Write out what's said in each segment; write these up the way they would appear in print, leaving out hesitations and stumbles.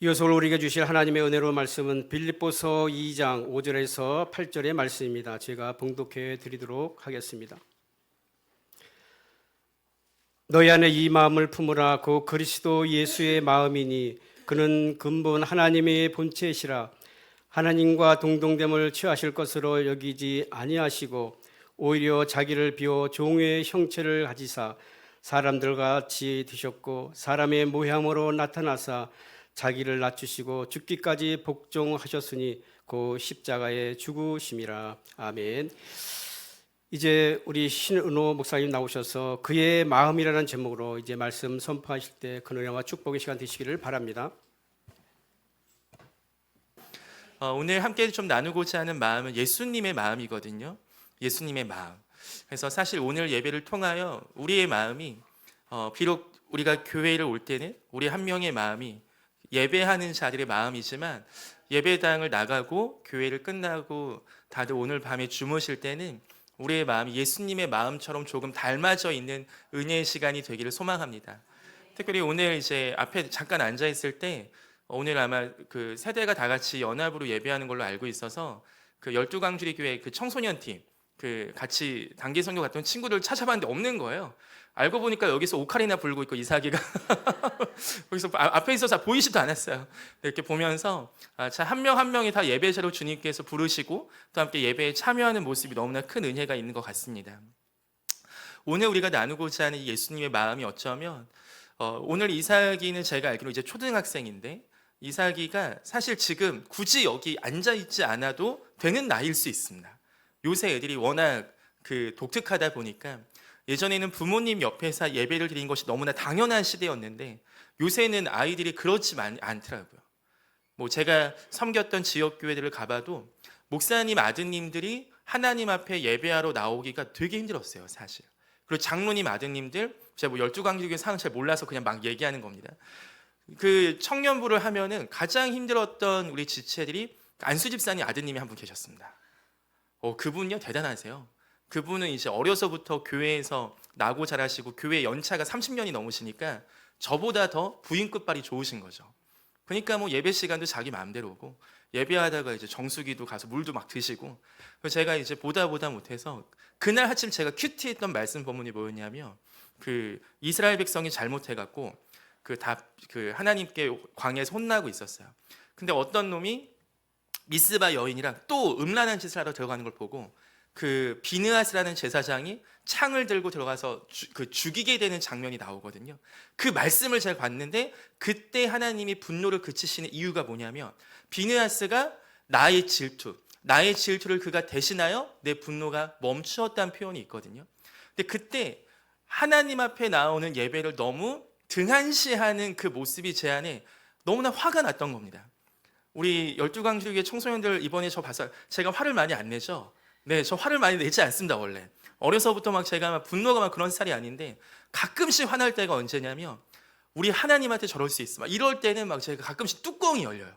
이어서 오늘 우리에게 주실 하나님의 은혜로 말씀은 빌립보서 2장 5절에서 8절의 말씀입니다. 제가 봉독해 드리도록 하겠습니다. 너희 안에 이 마음을 품으라. 곧 그리스도 예수의 마음이니 그는 근본 하나님의 본체시라. 하나님과 동등됨을 취하실 것으로 여기지 아니하시고 오히려 자기를 비워 종의 형체를 가지사 사람들과 같이 드셨고 사람의 모양으로 나타나사 자기를 낮추시고 죽기까지 복종하셨으니 그 십자가에 죽으심이라. 아멘. 이제 우리 신은호 목사님 나오셔서 그의 마음이라는 제목으로 이제 말씀 선포하실 때 그 은혜와 축복의 시간 되시기를 바랍니다. 오늘 함께 좀 나누고자 하는 마음은 예수님의 마음이거든요. 예수님의 마음. 그래서 사실 오늘 예배를 통하여 우리의 마음이 비록 우리가 교회를 올 때는 우리 한 명의 마음이 예배하는 자들의 마음이지만 예배당을 나가고 교회를 끝나고 다들 오늘 밤에 주무실 때는 우리의 마음이 예수님의 마음처럼 조금 닮아져 있는 은혜의 시간이 되기를 소망합니다. 특별히 오늘 이제 앞에 잠깐 앉아 있을 때 오늘 아마 그 세대가 다 같이 연합으로 예배하는 걸로 알고 있어서 그 12강주리 교회 그 청소년 팀 그 같이 단기 선교 갔던 친구들 찾아봤는데 없는 거예요. 알고 보니까 여기서 오카리나 불고 있고 이삭이가 거기서 앞에 있어서 보이지도 않았어요. 이렇게 보면서 한 명 한 명이 다 예배자로 주님께서 부르시고 또 함께 예배에 참여하는 모습이 너무나 큰 은혜가 있는 것 같습니다. 오늘 우리가 나누고자 하는 예수님의 마음이 어쩌면 오늘 이삭이는 제가 알기로 이제 초등학생인데 이삭이가 사실 지금 굳이 여기 앉아 있지 않아도 되는 나이일 수 있습니다. 요새 애들이 워낙 그 독특하다 보니까 예전에는 부모님 옆에서 예배를 드리는 것이 너무나 당연한 시대였는데 요새는 아이들이 그렇지 않더라고요. 뭐 제가 섬겼던 지역 교회들을 가봐도 목사님 아드님들이 하나님 앞에 예배하러 나오기가 되게 힘들었어요, 사실. 그리고 장로님 아드님들, 제가 뭐 12강주교 상황 잘 몰라서 그냥 막 얘기하는 겁니다. 그 청년부를 하면은 가장 힘들었던 우리 지체들이 안수 집사님 아드님이 한 분 계셨습니다. 그분요 대단하세요. 그분은 이제 어려서부터 교회에서 나고 자라시고 교회 연차가 30년이 넘으시니까 저보다 더 부인 끝발이 좋으신 거죠. 그러니까 뭐 예배 시간도 자기 마음대로고 예배하다가 이제 정수기도 가서 물도 막 드시고. 그래서 제가 이제 보다 못해서 그날 아침 제가 큐티했던 말씀 본문이 뭐였냐면 그 이스라엘 백성이 잘못해갖고 그 하나님께 광야에서 혼나고 있었어요. 근데 어떤 놈이 미스바 여인이랑 또 음란한 짓을 하러 들어가는 걸 보고 그 비느하스라는 제사장이 창을 들고 들어가서 죽이게 되는 장면이 나오거든요. 그 말씀을 제가 봤는데 그때 하나님이 분노를 그치시는 이유가 뭐냐면 비느하스가 나의 질투를 그가 대신하여 내 분노가 멈추었다는 표현이 있거든요. 근데 그때 하나님 앞에 나오는 예배를 너무 등한시하는 그 모습이 제 안에 너무나 화가 났던 겁니다. 우리 12강주교회 청소년들 이번에 저 봐서 제가 화를 많이 안 내죠? 네, 저 화를 많이 내지 않습니다, 원래. 어려서부터 막 제가 막 분노가 막 그런 스타일이 아닌데 가끔씩 화날 때가 언제냐면 우리 하나님한테 저럴 수 있어. 막 이럴 때는 막 제가 가끔씩 뚜껑이 열려요.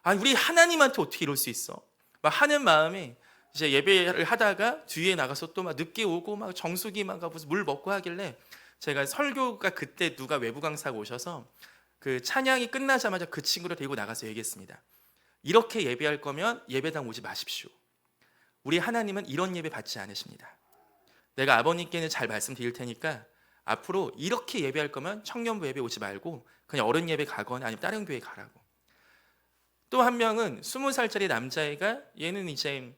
아니, 우리 하나님한테 어떻게 이럴 수 있어? 막 하는 마음에 이제 예배를 하다가 뒤에 나가서 또 막 늦게 오고 막 정수기 막 가서 물 먹고 하길래 제가 설교가 그때 누가 외부 강사가 오셔서 그 찬양이 끝나자마자 그 친구를 데리고 나가서 얘기했습니다. 이렇게 예배할 거면 예배당 오지 마십시오. 우리 하나님은 이런 예배 받지 않으십니다. 내가 아버님께는 잘 말씀드릴 테니까 앞으로 이렇게 예배할 거면 청년부 예배 오지 말고 그냥 어른 예배 가거나 아니면 다른 교회 가라고. 또 한 명은 20살짜리 남자애가 얘는 이제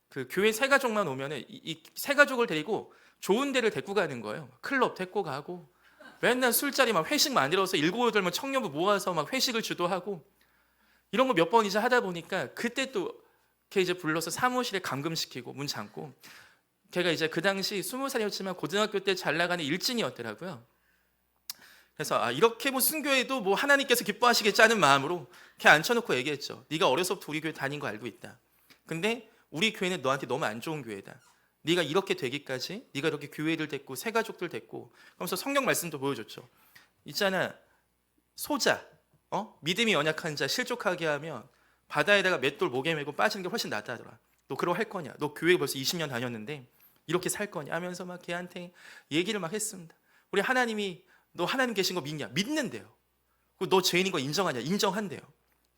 그 교회 세 가족만 오면은 이 세 가족을 데리고 좋은 데를 데리고 가는 거예요. 클럽 데리고 가고 맨날 술자리 막 회식 만들어서 7, 8명 청년부 모아서 막 회식을 주도하고 이런 거 몇 번 이제 하다 보니까 그때 또 걔 이제 불러서 사무실에 감금시키고 문 잠고. 걔가 이제 그 당시 20살이었지만 고등학교 때 잘 나가는 일진이었더라고요. 그래서 이렇게 뭐 순교해도 뭐 하나님께서 기뻐하시겠지 하는 마음으로 걔 앉혀놓고 얘기했죠. 네가 어려서부터 우리 교회 다닌 거 알고 있다. 근데 우리 교회는 너한테 너무 안 좋은 교회다. 네가 이렇게 되기까지 네가 이렇게 교회를 데리고 새 가족들 데리고 그러면서 성경 말씀도 보여줬죠. 있잖아, 소자, 믿음이 연약한 자 실족하게 하면 바다에다가 맷돌 목에 메고 빠지는 게 훨씬 낫다 하더라. 너 그러고 할 거냐? 너 교회 벌써 20년 다녔는데 이렇게 살 거냐? 하면서 막 걔한테 얘기를 막 했습니다. 우리 하나님이 너 하나님 계신 거 믿냐? 믿는데요. 너 죄인인 거 인정하냐? 인정한대요.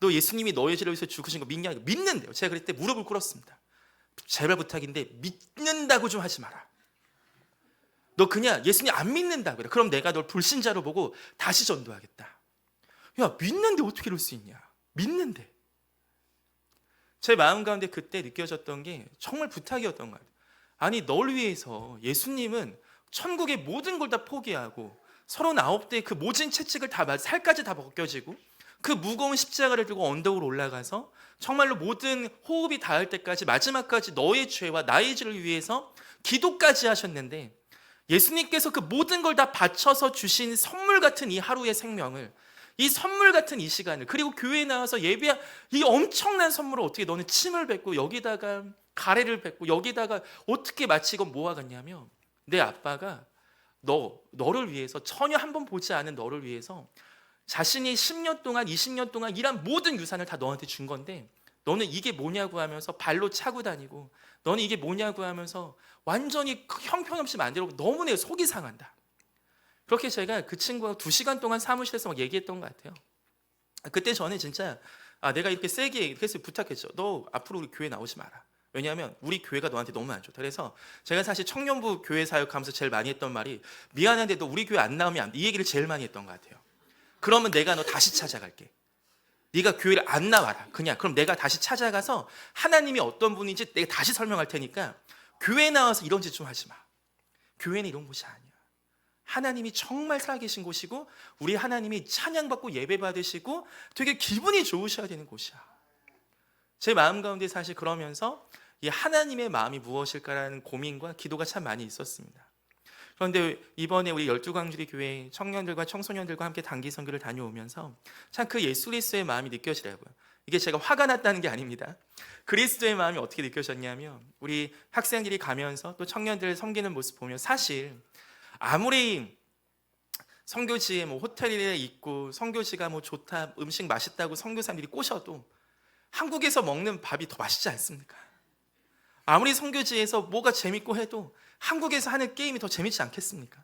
너 예수님이 너의 죄를 위해서 죽으신 거 믿냐? 믿는데요. 제가 그때 무릎을 꿇었습니다. 제발 부탁인데 믿는다고 좀 하지 마라. 너 그냥 예수님 안 믿는다 그래. 그럼 내가 널 불신자로 보고 다시 전도하겠다. 야, 믿는데 어떻게 이럴 수 있냐? 믿는데. 제 마음 가운데 그때 느껴졌던 게 정말 부탁이었던 거예요. 아니, 널 위해서 예수님은 천국의 모든 걸 다 포기하고 39대의 그 모진 채찍을 다 살까지 다 벗겨지고 그 무거운 십자가를 들고 언덕으로 올라가서 정말로 모든 호흡이 닿을 때까지 마지막까지 너의 죄와 나의 죄를 위해서 기도까지 하셨는데, 예수님께서 그 모든 걸 다 바쳐서 주신 선물 같은 이 하루의 생명을, 이 선물 같은 이 시간을, 그리고 교회에 나와서 예배한 이 엄청난 선물을 어떻게 너는 침을 뱉고 여기다가 가래를 뱉고 여기다가 어떻게 마치 이건 뭐와 같냐면, 내 아빠가 너를 위해서, 전혀 한 번 보지 않은 너를 위해서 자신이 10년 동안 20년 동안 일한 모든 유산을 다 너한테 준 건데, 너는 이게 뭐냐고 하면서 발로 차고 다니고, 너는 이게 뭐냐고 하면서 완전히 형편없이 만들고 너무 내 속이 상한다. 그렇게 제가 그 친구와 2시간 동안 사무실에서 막 얘기했던 것 같아요. 그때 저는 진짜 내가 이렇게 세게 그래서 부탁했죠. 너 앞으로 우리 교회 나오지 마라. 왜냐하면 우리 교회가 너한테 너무 안 좋다. 그래서 제가 사실 청년부 교회 사역하면서 제일 많이 했던 말이, 미안한데 너 우리 교회 안 나오면 안 돼. 이 얘기를 제일 많이 했던 것 같아요. 그러면 내가 너 다시 찾아갈게. 네가 교회를 안 나와라. 그럼 내가 다시 찾아가서 하나님이 어떤 분인지 내가 다시 설명할 테니까 교회에 나와서 이런 짓 좀 하지 마. 교회는 이런 곳이 아니야. 하나님이 정말 살아계신 곳이고, 우리 하나님이 찬양받고 예배받으시고 되게 기분이 좋으셔야 되는 곳이야. 제 마음 가운데 사실 그러면서 이 하나님의 마음이 무엇일까라는 고민과 기도가 참 많이 있었습니다. 그런데 이번에 우리 12광주리 교회 청년들과 청소년들과 함께 단기 선교를 다녀오면서 참 그 예수 그리스도의 마음이 느껴지더라고요. 이게 제가 화가 났다는 게 아닙니다. 그리스도의 마음이 어떻게 느껴졌냐면, 우리 학생들이 가면서 또 청년들을 섬기는 모습 보면, 사실 아무리 선교지에 호텔에 있고 선교지가 좋다, 음식 맛있다고 선교사님들이 꼬셔도 한국에서 먹는 밥이 더 맛있지 않습니까? 아무리 선교지에서 뭐가 재밌고 해도 한국에서 하는 게임이 더 재밌지 않겠습니까?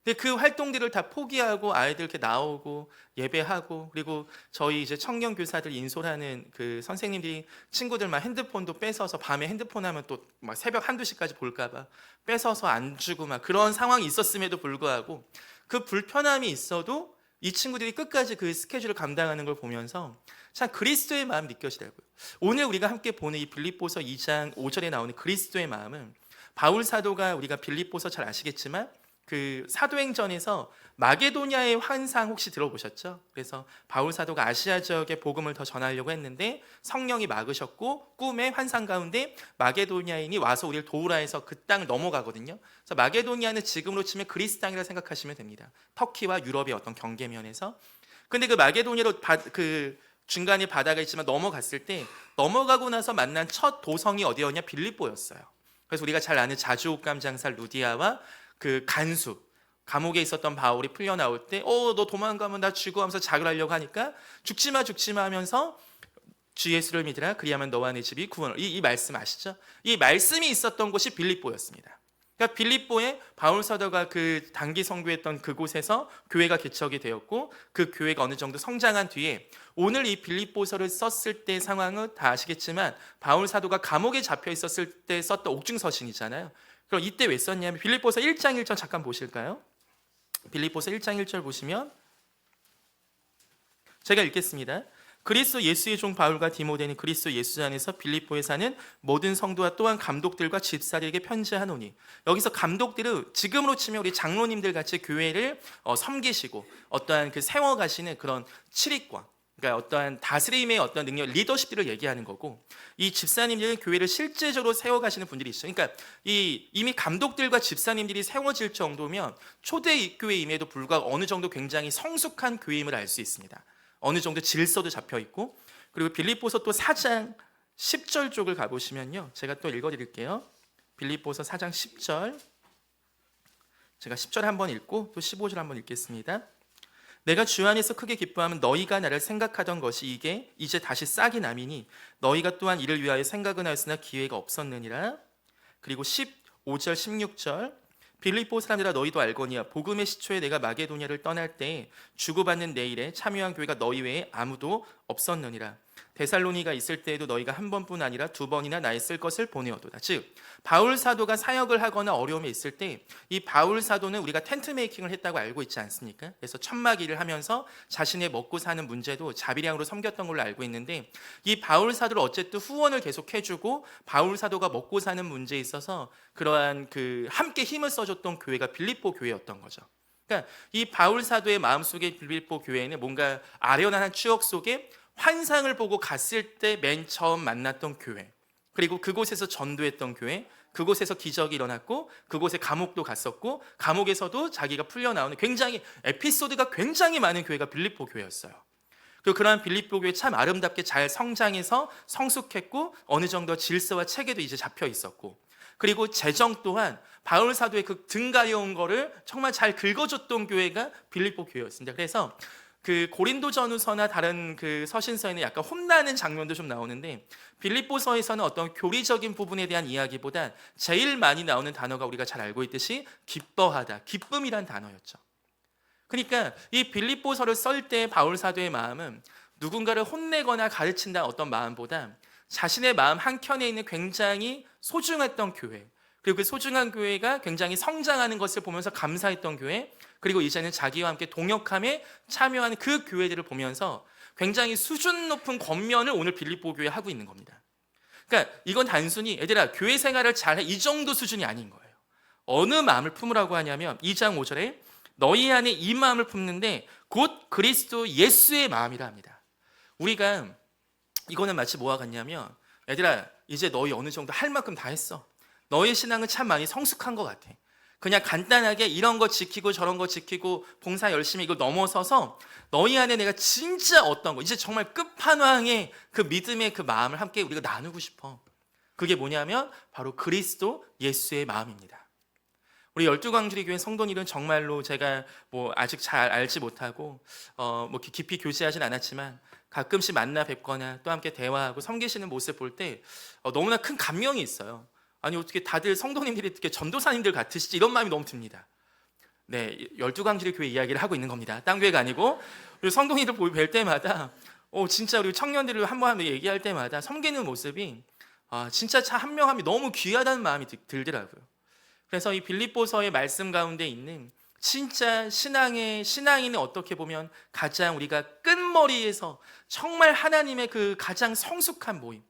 근데 그 활동들을 다 포기하고 아이들 이렇게 나오고 예배하고, 그리고 저희 이제 청년 교사들 인솔하는 그 선생님들이 친구들만 핸드폰도 뺏어서, 밤에 핸드폰 하면 또 막 새벽 1-2시까지 볼까봐 뺏어서 안 주고 막 그런 상황이 있었음에도 불구하고, 그 불편함이 있어도 이 친구들이 끝까지 그 스케줄을 감당하는 걸 보면서 참 그리스도의 마음이 느껴지더라고요. 오늘 우리가 함께 보는 이 빌립보서 2장 5절에 나오는 그리스도의 마음은, 바울 사도가, 우리가 빌립보서 잘 아시겠지만 그 사도행전에서 마게도냐의 환상 혹시 들어보셨죠? 그래서 바울 사도가 아시아 지역에 복음을 더 전하려고 했는데 성령이 막으셨고, 꿈의 환상 가운데 마게도냐인이 와서 우리를 도우라 해서 그 땅을 넘어가거든요. 그래서 마게도냐는 지금으로 치면 그리스 땅이라 생각하시면 됩니다. 터키와 유럽의 어떤 경계면에서. 근데 그 마게도냐로 그 중간에 바다가 있지만 넘어갔을 때, 넘어가고 나서 만난 첫 도성이 어디였냐? 빌립보였어요. 그래서 우리가 잘 아는 자주옥감 장사 루디아와 그 간수, 감옥에 있었던 바울이 풀려나올 때 너 도망가면 나 죽어 하면서 자결 하려고 하니까 죽지 마 하면서 주 예수를 믿으라, 그리하면 너와 내 집이 구원을, 이 말씀 아시죠? 이 말씀이 있었던 곳이 빌립보였습니다. 그러니까 빌립보에 바울 사도가 그 단기 선교했던 그곳에서 교회가 개척이 되었고, 그 교회가 어느 정도 성장한 뒤에 오늘 이 빌립보서를 썼을 때 상황은 다 아시겠지만, 바울 사도가 감옥에 잡혀 있었을 때 썼던 옥중서신이잖아요. 그럼 이때 왜 썼냐면, 빌립보서 1장 1절 잠깐 보실까요? 빌립보서 1장 1절 보시면, 제가 읽겠습니다. 그리스도 예수의 종 바울과 디모데는 그리스도 예수 안에서 빌립보에 사는 모든 성도와 또한 감독들과 집사들에게 편지하노니, 여기서 감독들은 지금으로 치면 우리 장로님들 같이 교회를 섬기시고 어떠한 그 세워가시는 그런 칠익과, 그러니까 어떠한 다스림의 어떤 능력, 리더십들을 얘기하는 거고, 이 집사님들은 교회를 실제적으로 세워가시는 분들이 있어요. 그러니까 이미 감독들과 집사님들이 세워질 정도면 초대 교회임에도 불구하고 어느 정도 굉장히 성숙한 교회임을 알 수 있습니다. 어느 정도 질서도 잡혀 있고. 그리고 빌립보서 또 4장 10절 쪽을 가보시면요, 제가 또 읽어드릴게요. 빌립보서 4장 10절, 제가 10절 한번 읽고 또 15절 한번 읽겠습니다. 내가 주 안에서 크게 기뻐하면 너희가 나를 생각하던 것이 이게 이제 다시 싹이 남이니 너희가 또한 이를 위하여 생각은 하였으나 기회가 없었느니라. 그리고 15절 16절, 빌립보 사람들아 너희도 알거니와 복음의 시초에 내가 마게도냐를 떠날 때에 주고받는 내 일에 참여한 교회가 너희 외에 아무도 없었느니라. 데살로니가 있을 때에도 너희가 한 번뿐 아니라 두 번이나 나의 쓸 것을 보내어도다. 즉 바울 사도가 사역을 하거나 어려움에 있을 때 이 바울 사도는 우리가 텐트 메이킹을 했다고 알고 있지 않습니까? 그래서 천막 일을 하면서 자신의 먹고 사는 문제도 자비량으로 섬겼던 걸로 알고 있는데, 이 바울 사도를 어쨌든 후원을 계속 해주고 바울 사도가 먹고 사는 문제에 있어서 그러한 그 함께 힘을 써줬던 교회가 빌립보 교회였던 거죠. 그러니까 이 바울 사도의 마음속에 빌립보 교회는 뭔가 아련한 추억 속에 환상을 보고 갔을 때 맨 처음 만났던 교회, 그리고 그곳에서 전도했던 교회, 그곳에서 기적이 일어났고 그곳에 감옥도 갔었고 감옥에서도 자기가 풀려나오는 굉장히 에피소드가 굉장히 많은 교회가 빌립보 교회였어요. 그리고 그러한 빌립보 교회 참 아름답게 잘 성장해서 성숙했고 어느 정도 질서와 체계도 이제 잡혀 있었고, 그리고 재정 또한 바울 사도의 그 등 가려운 거를 정말 잘 긁어줬던 교회가 빌립보 교회였습니다. 그래서 그 고린도전후서나 다른 그 서신서에는 약간 혼나는 장면도 좀 나오는데, 빌립보서에서는 어떤 교리적인 부분에 대한 이야기보다 제일 많이 나오는 단어가 우리가 잘 알고 있듯이 기뻐하다, 기쁨이란 단어였죠. 그러니까 이 빌립보서를 쓸 때 바울 사도의 마음은 누군가를 혼내거나 가르친다는 어떤 마음보다 자신의 마음 한켠에 있는 굉장히 소중했던 교회, 그리고 그 소중한 교회가 굉장히 성장하는 것을 보면서 감사했던 교회, 그리고 이제는 자기와 함께 동역함에 참여하는 그 교회들을 보면서 굉장히 수준 높은 권면을 오늘 빌립보 교회에 하고 있는 겁니다. 그러니까 이건 단순히 얘들아 교회 생활을 잘해 이 정도 수준이 아닌 거예요. 어느 마음을 품으라고 하냐면 2장 5절에 너희 안에 이 마음을 품는데 곧 그리스도 예수의 마음이라 합니다. 우리가 이거는 마치 뭐와 같냐면, 얘들아 이제 너희 어느 정도 할 만큼 다 했어. 너의 신앙은 참 많이 성숙한 것 같아. 그냥 간단하게 이런 거 지키고 저런 거 지키고 봉사 열심히 이거 넘어서서 너희 안에 내가 진짜 어떤 거, 이제 정말 끝판왕의 그 믿음의 그 마음을 함께 우리가 나누고 싶어. 그게 뭐냐면 바로 그리스도 예수의 마음입니다. 우리 12광주리 교회 성도님은 정말로 제가 뭐 아직 잘 알지 못하고 뭐 깊이 교제하진 않았지만 가끔씩 만나 뵙거나 또 함께 대화하고 섬기시는 모습 볼 때 너무나 큰 감명이 있어요. 아니 어떻게 다들 성도님들이 어떻게 전도사님들 같으시지, 이런 마음이 너무 듭니다. 네, 12광주리 교회 이야기를 하고 있는 겁니다. 딴 교회가 아니고. 그리고 성도님들 뵐 때마다 진짜 우리 청년들을 한번 얘기할 때마다 섬기는 모습이 진짜 한 명 한 명 너무 귀하다는 마음이 들더라고요. 그래서 이 빌립보서의 말씀 가운데 있는 진짜 신앙인은 어떻게 보면 가장 우리가 끝머리에서 정말 하나님의 그 가장 성숙한 모임,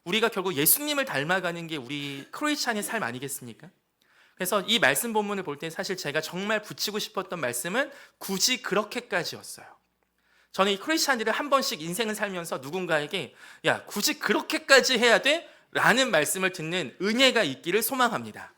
우리가 결국 예수님을 닮아가는 게 우리 크리스찬의 삶 아니겠습니까? 그래서 이 말씀 본문을 볼 때 사실 제가 정말 붙이고 싶었던 말씀은 굳이 그렇게까지였어요. 저는 이 크리스찬들을 한 번씩 인생을 살면서 누군가에게 야 굳이 그렇게까지 해야 돼? 라는 말씀을 듣는 은혜가 있기를 소망합니다.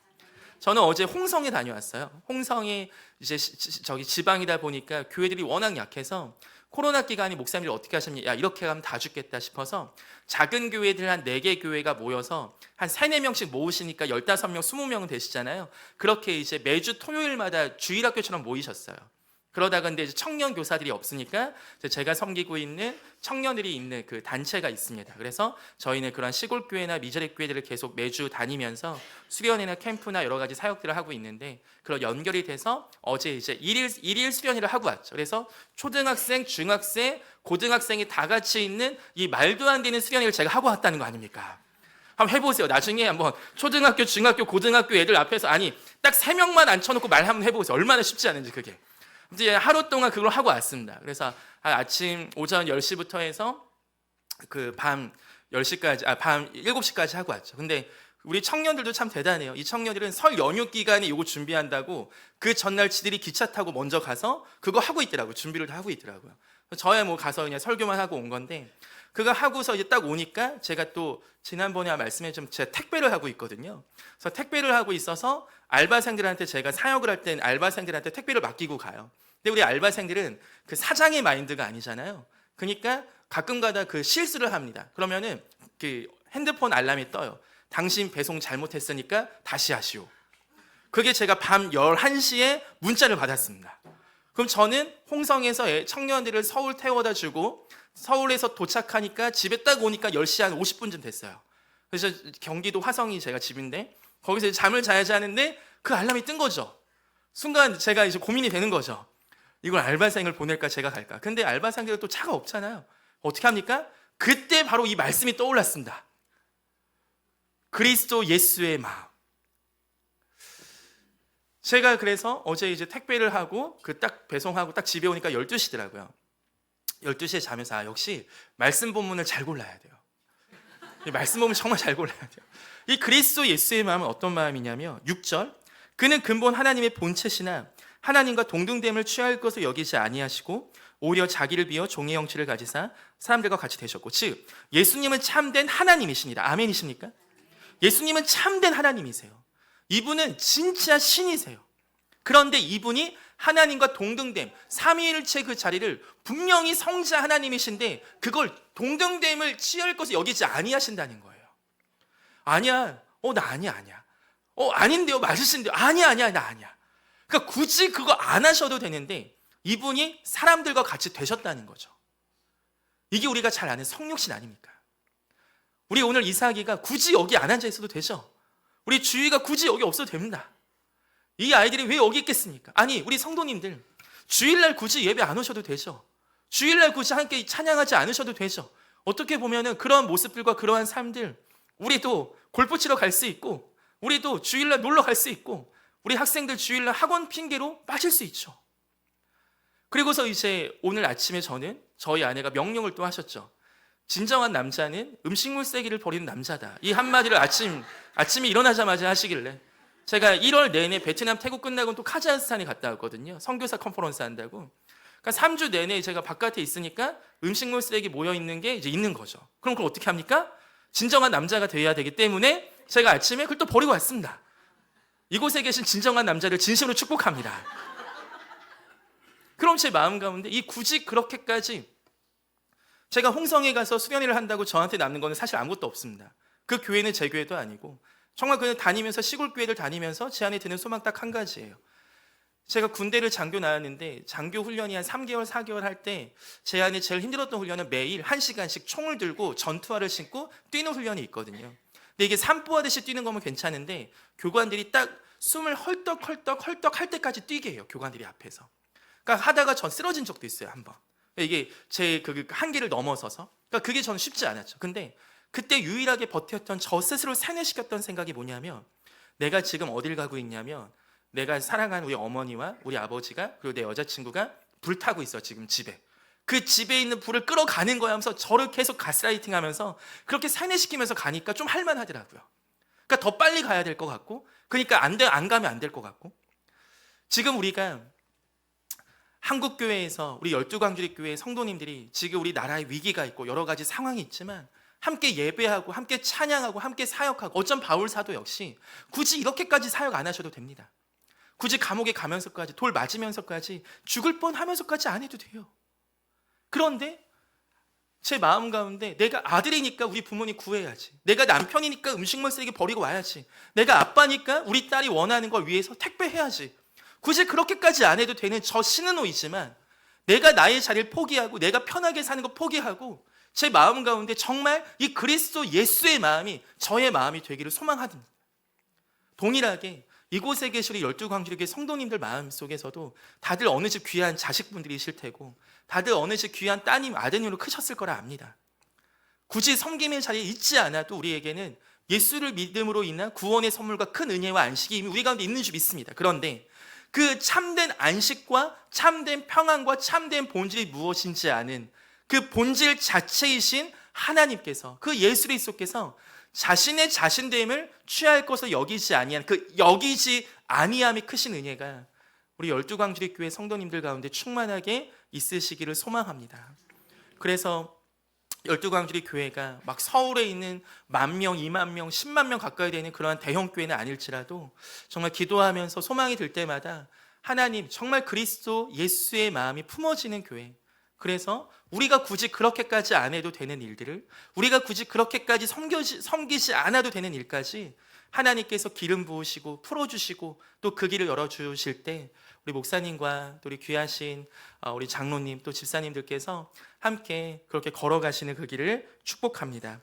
저는 어제 홍성에 다녀왔어요. 홍성이 이제 저기 지방이다 보니까 교회들이 워낙 약해서 코로나 기간에 목사님들이 어떻게 하셨냐, 야 이렇게 하면 다 죽겠다 싶어서 작은 교회들 한 4개 교회가 모여서 한 3, 4명씩 모으시니까 15명, 20명은 되시잖아요. 그렇게 이제 매주 토요일마다 주일학교처럼 모이셨어요. 그러다가 근데 이제 청년 교사들이 없으니까 제가 섬기고 있는 청년들이 있는 그 단체가 있습니다. 그래서 저희는 그런 시골 교회나 미저리 교회들을 계속 매주 다니면서 수련회나 캠프나 여러 가지 사역들을 하고 있는데, 그런 연결이 돼서 어제 이제 일일 수련회를 하고 왔죠. 그래서 초등학생, 중학생, 고등학생이 다 같이 있는 이 말도 안 되는 수련회를 제가 하고 왔다는 거 아닙니까? 한번 해보세요. 나중에 한번 초등학교, 중학교, 고등학교 애들 앞에서 딱 3명만 앉혀놓고 말 한번 해보세요. 얼마나 쉽지 않은지 그게. 이제 하루 동안 그걸 하고 왔습니다. 그래서 오전 10시부터 해서 그 밤 10시까지, 밤 7시까지 하고 왔죠. 근데 우리 청년들도 참 대단해요. 이 청년들은 설 연휴 기간에 이거 준비한다고 그 전날 지들이 기차 타고 먼저 가서 그거 하고 있더라고요. 준비를 다 하고 있더라고요. 저야 뭐 가서 그냥 설교만 하고 온 건데, 그거 하고서 이제 딱 오니까 제가 또 지난번에 말씀해 좀 제가 택배를 하고 있거든요. 그래서 택배를 하고 있어서 알바생들한테 제가 사역을 할 땐 알바생들한테 택배를 맡기고 가요. 근데 우리 알바생들은 그 사장의 마인드가 아니잖아요. 그러니까 가끔가다 그 실수를 합니다. 그러면은 그 핸드폰 알람이 떠요. 당신 배송 잘못했으니까 다시 하시오. 그게 제가 밤 11시에 문자를 받았습니다. 그럼 저는 홍성에서 청년들을 서울 태워다 주고 서울에서 도착하니까 집에 딱 오니까 10시 한 50분쯤 됐어요. 그래서 경기도 화성이 제가 집인데 거기서 잠을 자야지 하는데 그 알람이 뜬 거죠. 순간 제가 이제 고민이 되는 거죠. 이걸 알바생을 보낼까 제가 갈까. 근데 알바생들은 또 차가 없잖아요. 어떻게 합니까? 그때 바로 이 말씀이 떠올랐습니다. 그리스도 예수의 마음. 제가 그래서 어제 이제 택배를 하고 그 딱 배송하고 딱 집에 오니까 12시더라고요. 12시에 자면서 역시 말씀 본문을 잘 골라야 돼요. 이 말씀 본문 정말 잘 골라야 돼요. 이 그리스도 예수의 마음은 어떤 마음이냐면 6절 그는 근본 하나님의 본체시나 하나님과 동등됨을 취할 것을 여기지 아니하시고 오히려 자기를 비어 종의 형체를 가지사 사람들과 같이 되셨고 즉 예수님은 참된 하나님이십니다. 아멘이십니까? 예수님은 참된 하나님이세요. 이분은 진짜 신이세요. 그런데 이분이 하나님과 동등됨, 삼위일체 그 자리를 분명히 성자 하나님이신데 그걸 동등됨을 취할 것을 여기지 아니하신다는 거예요. 아니야, 나 아니야. 아닌데요, 맞으신데요. 아니야, 나 아니야. 그러니까 굳이 그거 안 하셔도 되는데 이분이 사람들과 같이 되셨다는 거죠. 이게 우리가 잘 아는 성육신 아닙니까? 우리 오늘 이삭이가 굳이 여기 안 앉아 있어도 되죠. 우리 주희가 굳이 여기 없어도 됩니다. 이 아이들이 왜 여기 있겠습니까? 아니, 우리 성도님들 주일날 굳이 예배 안 오셔도 되죠. 주일날 굳이 함께 찬양하지 않으셔도 되죠. 어떻게 보면은 그런 모습들과 그러한 삶들 우리도 골프 치러 갈 수 있고 우리도 주일날 놀러 갈 수 있고 우리 학생들 주일날 학원 핑계로 빠질 수 있죠. 그리고서 이제 오늘 아침에 저희 아내가 명령을 또 하셨죠. 진정한 남자는 음식물 쓰레기를 버리는 남자다. 이 한마디를 아침에 일어나자마자 하시길래 제가 1월 내내 베트남, 태국 끝나고 또 카자흐스탄에 갔다 왔거든요. 선교사 컨퍼런스 한다고. 그러니까 3주 내내 제가 바깥에 있으니까 음식물 쓰레기 모여 있는 게 이제 있는 거죠. 그럼 그걸 어떻게 합니까? 진정한 남자가 되어야 되기 때문에 제가 아침에 그걸 또 버리고 왔습니다. 이곳에 계신 진정한 남자를 진심으로 축복합니다. 그럼 제 마음 가운데 이 굳이 그렇게까지 제가 홍성에 가서 수련회를 한다고 저한테 남는 거는 사실 아무것도 없습니다. 그 교회는 제 교회도 아니고 정말 그냥 다니면서 시골 교회를 다니면서 제 안에 드는 소망 딱 한 가지예요. 제가 군대를 장교 나왔는데 장교 훈련이 한 3개월, 4개월 할 때 제 안에 제일 힘들었던 훈련은 매일 1시간씩 총을 들고 전투화를 신고 뛰는 훈련이 있거든요. 근데 이게 산보하듯이 뛰는 거면 괜찮은데 교관들이 딱 숨을 헐떡 할 때까지 뛰게 해요. 교관들이 앞에서. 그러니까 하다가 전 쓰러진 적도 있어요. 한번. 이게 제 그 한계를 넘어서서. 그러니까 그게 저는 쉽지 않았죠. 근데 그때 유일하게 버텼던 저 스스로 세뇌시켰던 생각이 뭐냐면 내가 지금 어딜 가고 있냐면 내가 사랑하는 우리 어머니와 우리 아버지가 그리고 내 여자친구가 불타고 있어 지금 집에. 그 집에 있는 불을 끌어가는 거야 하면서 저를 계속 가스라이팅 하면서 그렇게 세뇌시키면서 가니까 좀 할만하더라고요. 그러니까 더 빨리 가야 될 것 같고 그러니까 안 가면 안 될 것 같고 지금 우리가 한국교회에서 우리 12광주리 교회 성도님들이 지금 우리 나라에 위기가 있고 여러 가지 상황이 있지만 함께 예배하고 함께 찬양하고 함께 사역하고 어쩜 바울 사도 역시 굳이 이렇게까지 사역 안 하셔도 됩니다. 굳이 감옥에 가면서까지 돌 맞으면서까지 죽을 뻔하면서까지 안 해도 돼요. 그런데 제 마음 가운데 내가 아들이니까 우리 부모님 구해야지. 내가 남편이니까 음식물 쓰레기 버리고 와야지. 내가 아빠니까 우리 딸이 원하는 걸 위해서 택배해야지. 굳이 그렇게까지 안 해도 되는 저 신은호이지만 내가 나의 자리를 포기하고 내가 편하게 사는 거 포기하고 제 마음 가운데 정말 이 그리스도 예수의 마음이 저의 마음이 되기를 소망합니다. 동일하게 이곳에 계신 우리 12광주리교회 성도님들 마음 속에서도 다들 어느 집 귀한 자식분들이실 테고 다들 어느 집 귀한 따님, 아드님으로 크셨을 거라 압니다. 굳이 섬김의 자리에 있지 않아도 우리에게는 예수를 믿음으로 인한 구원의 선물과 큰 은혜와 안식이 이미 우리 가운데 있는 줄 믿습니다. 그런데 그 참된 안식과 참된 평안과 참된 본질이 무엇인지 아는 그 본질 자체이신 하나님께서 그 예수 그리스도께서 자신의 자신됨을 취할 것을 여기지 아니한 그 여기지 아니함이 크신 은혜가 우리 12광주리 교회 성도님들 가운데 충만하게 있으시기를 소망합니다. 그래서 12광주리 교회가 막 서울에 있는 10,000명, 20,000명, 10만 명 가까이 되는 그러한 대형 교회는 아닐지라도 정말 기도하면서 소망이 들 때마다 하나님 정말 그리스도 예수의 마음이 품어지는 교회, 그래서 우리가 굳이 그렇게까지 안 해도 되는 일들을 우리가 굳이 그렇게까지 섬기지 않아도 되는 일까지 하나님께서 기름 부으시고 풀어주시고 또 그 길을 열어주실 때 우리 목사님과 또 우리 귀하신 우리 장로님 또 집사님들께서 함께 그렇게 걸어가시는 그 길을 축복합니다.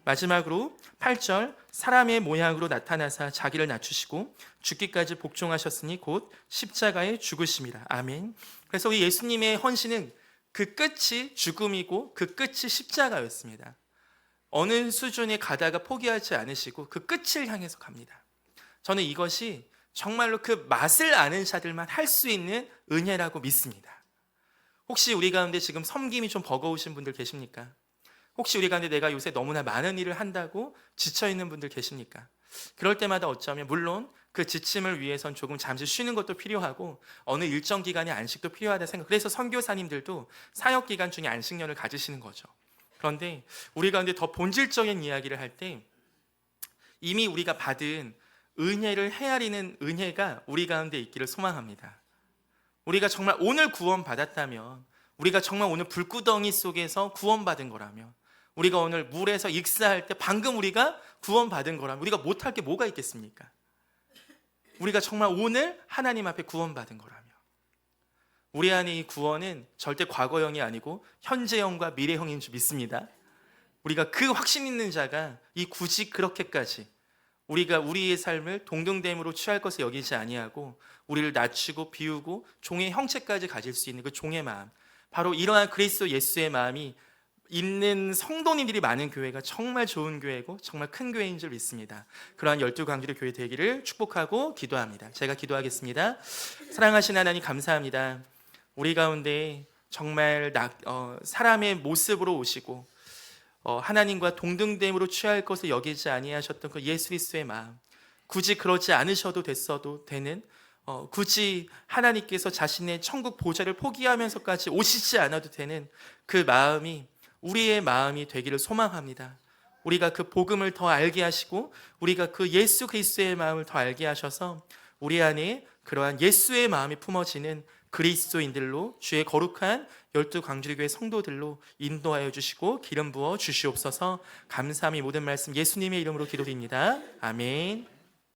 마지막으로 8절 사람의 모양으로 나타나사 자기를 낮추시고 죽기까지 복종하셨으니 곧 십자가에 죽으심이라. 아멘. 그래서 우리 예수님의 헌신은 그 끝이 죽음이고 그 끝이 십자가였습니다. 어느 수준에 가다가 포기하지 않으시고 그 끝을 향해서 갑니다. 저는 이것이 정말로 그 맛을 아는 자들만 할 수 있는 은혜라고 믿습니다. 혹시 우리 가운데 지금 섬김이 좀 버거우신 분들 계십니까? 혹시 우리 가운데 내가 요새 너무나 많은 일을 한다고 지쳐있는 분들 계십니까? 그럴 때마다 어쩌면 물론 그 지침을 위해선 조금 잠시 쉬는 것도 필요하고 어느 일정 기간의 안식도 필요하다 생각. 그래서 선교사님들도 사역 기간 중에 안식년을 가지시는 거죠. 그런데 우리 가운데 더 본질적인 이야기를 할 때 이미 우리가 받은 은혜를 헤아리는 은혜가 우리 가운데 있기를 소망합니다. 우리가 정말 오늘 구원받았다면, 우리가 정말 오늘 불구덩이 속에서 구원받은 거라면, 우리가 오늘 물에서 익사할 때 방금 우리가 구원받은 거라면 우리가 못할 게 뭐가 있겠습니까? 우리가 정말 오늘 하나님 앞에 구원받은 거라면 우리 안에 이 구원은 절대 과거형이 아니고 현재형과 미래형인 줄 믿습니다. 우리가 그 확신 있는 자가 이 굳이 그렇게까지 우리가 우리의 삶을 동등됨으로 취할 것을 여기지 아니하고 우리를 낮추고 비우고 종의 형체까지 가질 수 있는 그 종의 마음, 바로 이러한 그리스도 예수의 마음이 있는 성도님들이 많은 교회가 정말 좋은 교회고 정말 큰 교회인 줄 믿습니다. 그러한 12광주리 교회 되기를 축복하고 기도합니다. 제가 기도하겠습니다. 사랑하신 하나님 감사합니다. 우리 가운데 정말 사람의 모습으로 오시고 하나님과 동등됨으로 취할 것을 여기지 아니하셨던 그 예수 그리스도의 마음, 굳이 그러지 않으셔도 됐어도 되는, 굳이 하나님께서 자신의 천국 보좌를 포기하면서까지 오시지 않아도 되는 그 마음이 우리의 마음이 되기를 소망합니다. 우리가 그 복음을 더 알게 하시고 우리가 그 예수 그리스도의 마음을 더 알게 하셔서 우리 안에 그러한 예수의 마음이 품어지는 그리스도인들로, 주의 거룩한 12광주리교회 성도들로 인도하여 주시고 기름 부어 주시옵소서. 감사함이 모든 말씀 예수님의 이름으로 기도드립니다. 아멘.